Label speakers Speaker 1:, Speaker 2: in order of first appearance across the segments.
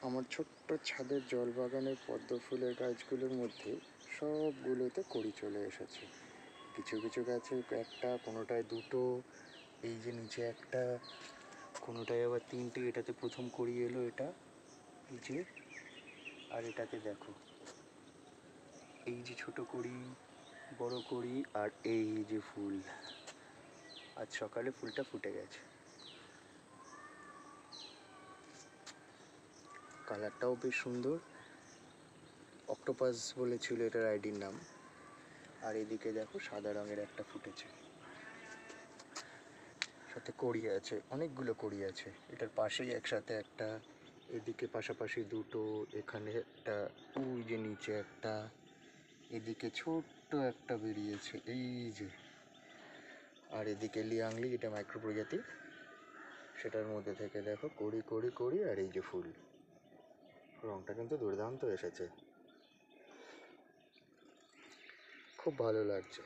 Speaker 1: আমার ছোট্ট ছাদের জল বাগানের পদ্ম ফুলের গাছগুলোর মধ্যে সবগুলোতে কড়ি চলে এসেছে। কিছু কিছু গাছে একটা, কোনোটায় দুটো, এই যে নিচে একটা, কোনোটায় আবার তিনটে। এটাতে প্রথম কড়ি এলো, এটা এই যে। আর এটাতে দেখো, এই যে ছোট কড়ি, বড় কড়ি, আর এই যে ফুল। আজ সকালে ফুলটা ফুটে গেছে। কালারটাও বেশ সুন্দর, অক্টোপাস বলেছিল এটার আইডির নাম। আর এদিকে দেখো সাদা রঙের একটা ফুটেছে, সাথে কড়ি আছে, অনেকগুলো কড়ি আছে। এটার পাশেই একসাথে একটা, এদিকে পাশাপাশি দুটো, এখানে একটা, ওই যে নিচে একটা, এদিকে ছোট্ট একটা বেরিয়েছে এই যে। আর এদিকে লিয়াংলি, যেটা মাইক্রো প্রজাতি, সেটার মধ্যে থেকে দেখো কড়ি কড়ি কড়ি, আর এই যে ফুল। রঙটা কিন্তু দুর্দান্ত এসেছে, খুব ভালো লাগছে।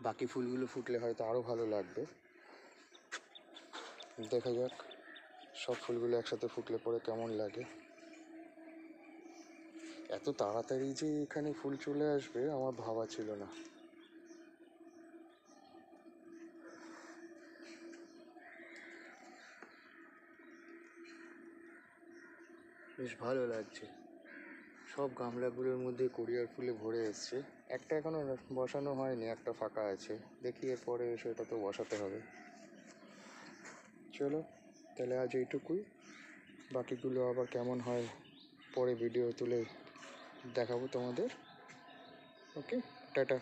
Speaker 1: বাকি ফুলগুলো ফুটলে হয়তো আরও ভালো লাগবে। দেখা যাক সব ফুলগুলো একসাথে ফুটলে পরে কেমন লাগে। এত তাড়াতাড়ি যে এখানে ফুল চলে আসবে আমার ভাবা ছিল না। বেশ ভালো লাগছে। সব গামলাগুলোর মধ্যে কোরিয়ার ফুলে ভরে এসছে। একটা এখনো বসানো হয়নি, একটা ফাঁকা আছে। দেখি এরপরে সেটা তো বসাতে হবে। চলো তাহলে আজ এইটুকুই। বাকিগুলো আবার কেমন হয় পরে ভিডিও তুলে দেখাবো তোমাদের। ওকে, টাটা।